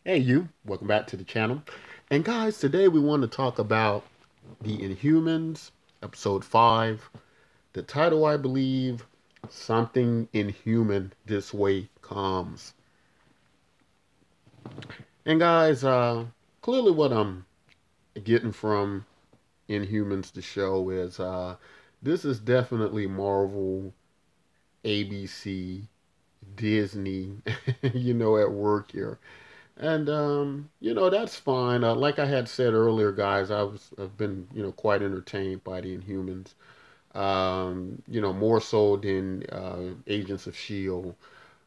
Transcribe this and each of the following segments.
Hey you, welcome back to the channel. And guys, today we want to talk about the Inhumans, episode 5. The title, I believe, Something Inhuman This Way Comes. And guys, clearly what I'm getting from Inhumans, the show, is this is definitely Marvel, ABC, Disney, at work here. And that's fine. Like I had said earlier, guys, I've been quite entertained by the Inhumans. More so than Agents of Shield.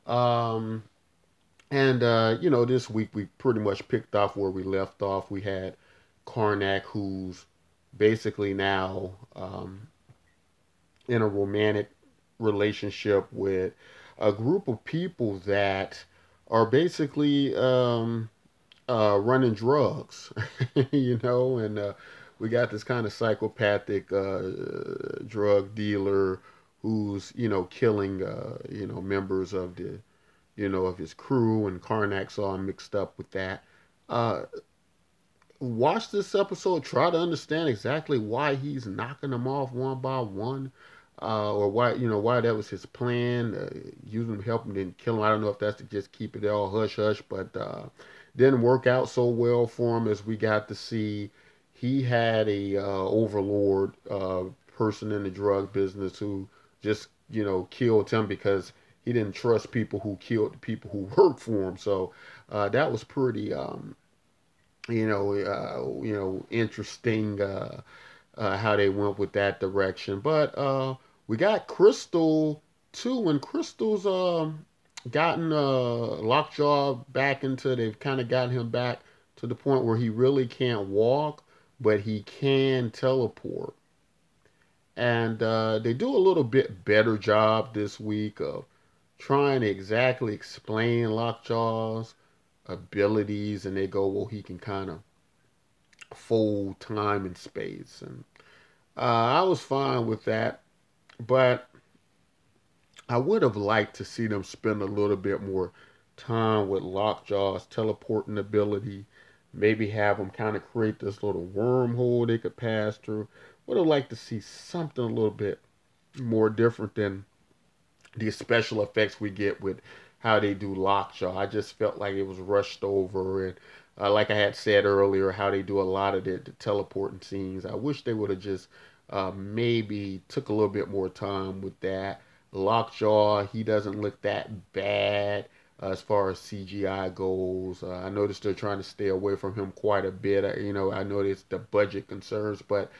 Um, and this week we pretty much picked off where we left off. We had Karnak, who's basically now in a romantic relationship with a group of people that are basically running drugs, and we got this kind of psychopathic drug dealer who's, killing, members of of his crew, and Karnak's all mixed up with that. Uh, Watch this episode, try to understand exactly why he's knocking them off one by one. Or why that was his plan, using them, help him, then kill him. I don't know if that's to just keep it all hush hush, but didn't work out so well for him, as we got to see. He had a overlord person in the drug business who just killed him because he didn't trust people who killed the people who worked for him. So that was pretty interesting, how they went with that direction. But we got Crystal too, and Crystal's gotten Lockjaw back into. They've kind of gotten him back to the point where he really can't walk, but he can teleport. And they do a little bit better job this week of trying to exactly explain Lockjaw's abilities, and they go, well, he can kind of fold time and space, and I was fine with that, but I would have liked to see them spend a little bit more time with Lockjaw's teleporting ability. Maybe have them kind of create this little wormhole they could pass through. Would have liked to see something a little bit more different than the special effects we get with how they do Lockjaw. I just felt like it was rushed over, and like I had said earlier, how they do a lot of the teleporting scenes. I wish they would have just maybe took a little bit more time with that. Lockjaw, he doesn't look that bad as far as CGI goes. I noticed they're trying to stay away from him quite a bit. I noticed the budget concerns, but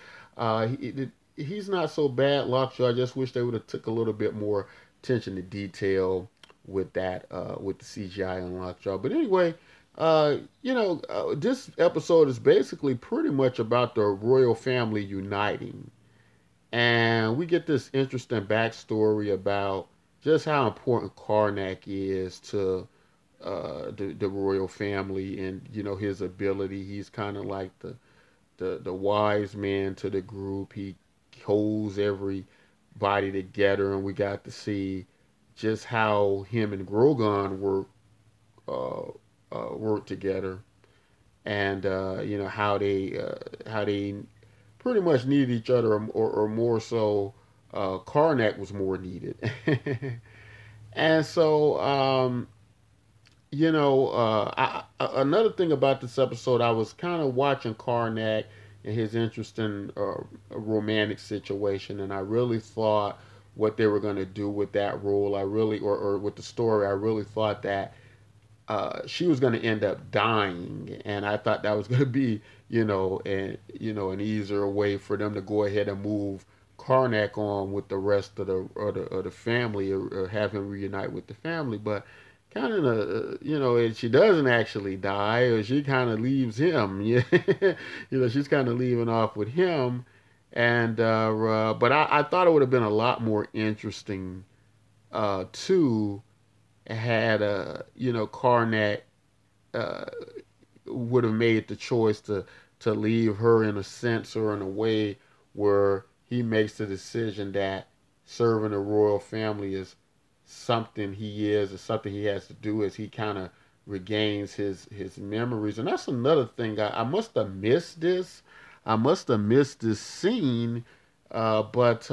he's not so bad. Lockjaw, I just wish they would have took a little bit more attention to detail with that, with the CGI on Lockjaw. But anyway, this episode is basically pretty much about the royal family uniting. And we get this interesting backstory about just how important Karnak is to the royal family, and his ability. He's kind of like the wise man to the group. He holds everybody together, and we got to see just how him and Grogon uh, work together, and how they pretty much need each other, or more so, Karnak was more needed. And so, another thing about this episode, I was kind of watching Karnak and his interesting romantic situation, and I really thought what they were going to do with that role. I really, or with the story, I really thought that she was going to end up dying, and I thought that was going to be, an easier way for them to go ahead and move Karnak on with the rest of the family, or have him reunite with the family. But kind of, she doesn't actually die, or she kind of leaves him. Yeah, she's kind of leaving off with him, and but I thought it would have been a lot more interesting, too, had Karnak uh, would have made the choice to leave her, in a sense, or in a way where he makes the decision that serving the royal family is something he is, or something he has to do, as he kind of regains his memories. And that's another thing. I must have missed this. I must have missed this scene. But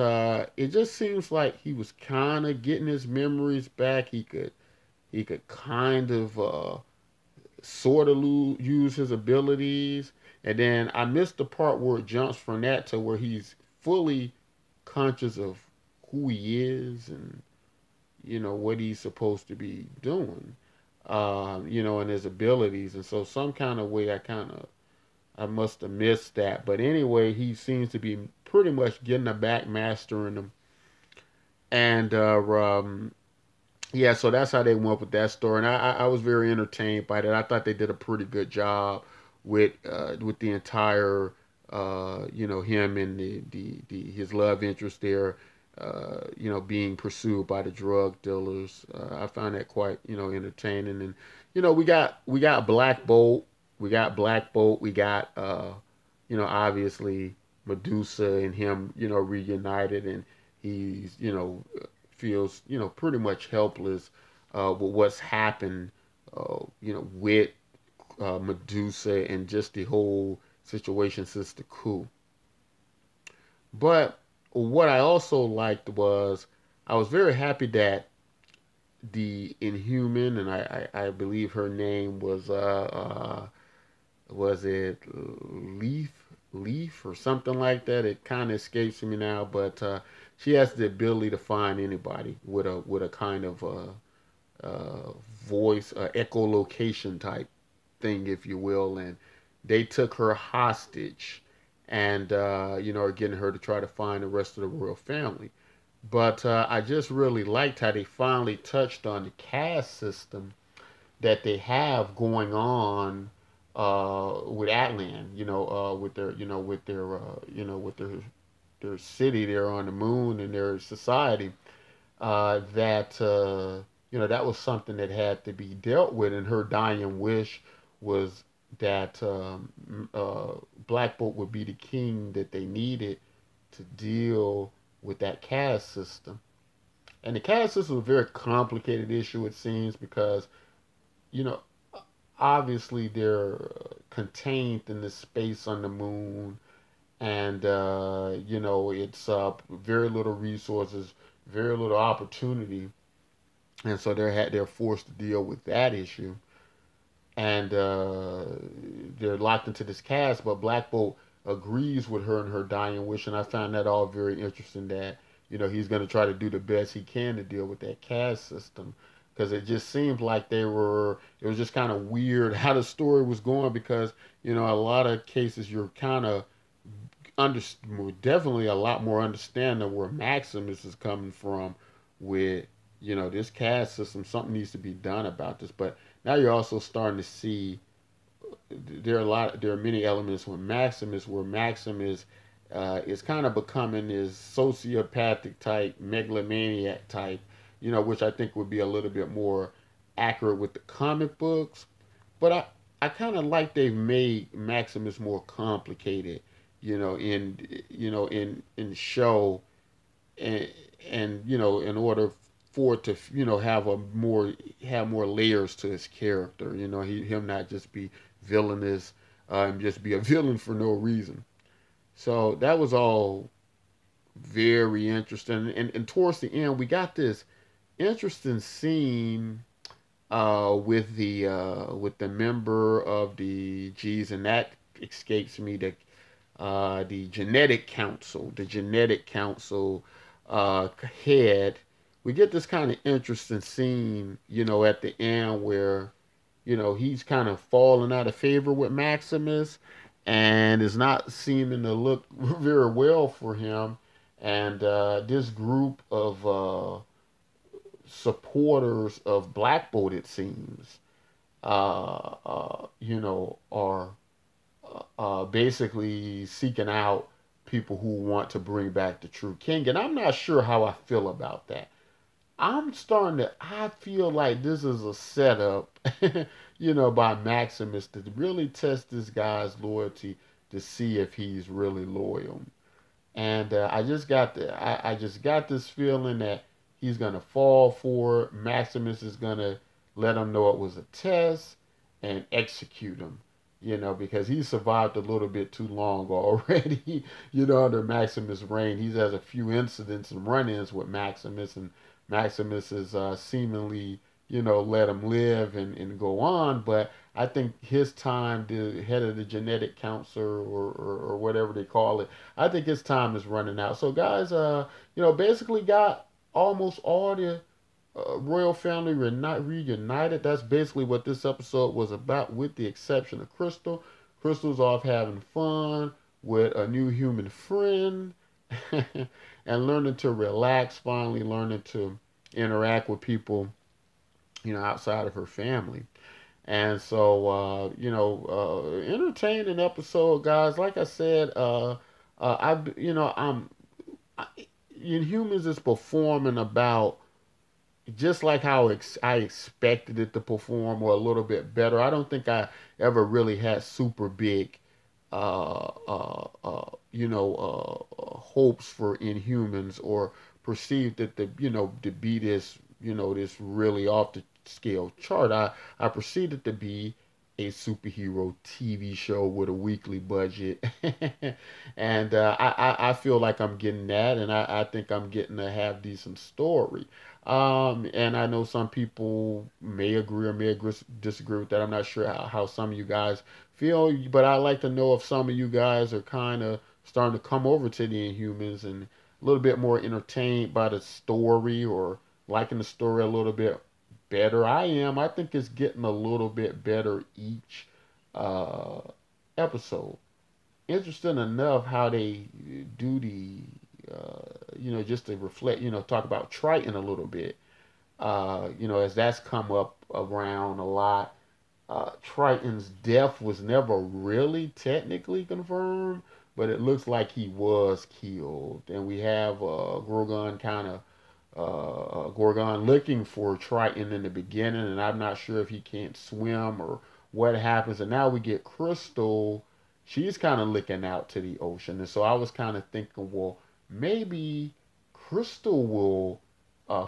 it just seems like he was kind of getting his memories back. He could kind of sort of use his abilities. And then I missed the part where it jumps from that to where he's fully conscious of who he is and what he's supposed to be doing, and his abilities. And so some kind of way I must have missed that. But anyway, he seems to be pretty much getting the back, mastering them. And yeah, so that's how they went with that story, and I was very entertained by that. I thought they did a pretty good job with the entire him and the his love interest there, being pursued by the drug dealers. I found that quite entertaining, and we got Black Bolt, we got obviously Medusa and him reunited, and he's feels pretty much helpless with what's happened with Medusa and just the whole situation since the coup. But what I also liked was I was very happy that the Inhuman, and I believe her name was it Leaf or something like that. It kind of escapes me now, but she has the ability to find anybody with a kind of uh, voice, echolocation type thing, if you will. And they took her hostage, and are getting her to try to find the rest of the royal family. But I just really liked how they finally touched on the caste system that they have going on with Atlan, with their city there on the moon and their society. That that was something that had to be dealt with, and her dying wish was that Black Bolt would be the king that they needed to deal with that caste system. And the caste system is a very complicated issue, it seems, because you know obviously they're contained in this space on the moon, and it's very little resources, very little opportunity, and so they're forced to deal with that issue, and they're locked into this cast. But Black Bolt agrees with her and her dying wish, and I found that all very interesting. That he's going to try to do the best he can to deal with that caste system, because it just seemed like it was just kind of weird how the story was going, because a lot of cases you're kind of under definitely a lot more understanding where Maximus is coming from with this caste system. Something needs to be done about this. But now you're also starting to see there are many elements with Maximus where Maximus is kind of becoming this sociopathic type, megalomaniac type, which I think would be a little bit more accurate with the comic books. But I kind of like they've made Maximus more complicated, in show, and in order for it to have more layers to his character. Him not just be villainous and just be a villain for no reason. So that was all very interesting. And towards the end, we got this interesting scene with the member of the G's, and that escapes me. The genetic council head. We get this kind of interesting scene, at the end where he's kind of falling out of favor with Maximus, and is not seeming to look very well for him. And this group of supporters of Black Bolt, it seems, are basically seeking out people who want to bring back the true king. And I'm not sure how I feel about that. I feel like this is a setup, by Maximus to really test this guy's loyalty to see if he's really loyal. And I just got this feeling that he's gonna fall for it. Maximus is gonna let him know it was a test, and execute him. Because he survived a little bit too long already. Under Maximus' reign, he's has a few incidents and run-ins with Maximus, and Maximus is seemingly, let him live and go on. But I think his time, the head of the genetic council or whatever they call it, I think his time is running out. So guys, basically got almost all the royal family reunited. That's basically what this episode was about, with the exception of Crystal. Crystal's off having fun with a new human friend and learning to relax, finally learning to interact with people, outside of her family. And so, entertaining episode, guys. Like I said, I, Inhumans is performing about just like how I expected it to perform, or a little bit better. I don't think I ever really had super big, hopes for Inhumans, or perceived it to be this really off the scale chart. I perceived it to be a superhero TV show with a weekly budget, and I feel like I'm getting that, and I think I'm getting a half decent story. And I know some people may agree or may disagree with that. I'm not sure how some of you guys feel, but I'd like to know if some of you guys are kind of starting to come over to the Inhumans and a little bit more entertained by the story, or liking the story a little bit better. I am. I think it's getting a little bit better each uh, episode. Interesting enough how they do the, just to reflect, talk about Triton a little bit. As that's come up around a lot. Triton's death was never really technically confirmed, but it looks like he was killed. And we have Gorgon looking for Triton in the beginning, and I'm not sure if he can't swim or what happens. And now we get Crystal. She's kind of looking out to the ocean, and so I was kind of thinking, well, maybe Crystal will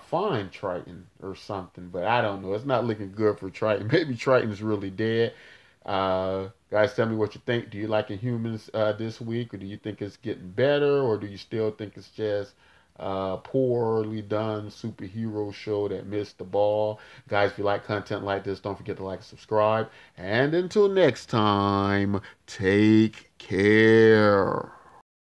find Triton or something, but I don't know. It's not looking good for Triton. Maybe Triton's really dead. Guys, tell me what you think. Do you like Inhumans this week, or do you think it's getting better, or do you still think it's just poorly done superhero show that missed the ball? Guys, if you like content like this, don't forget to like and subscribe. And until next time, take care.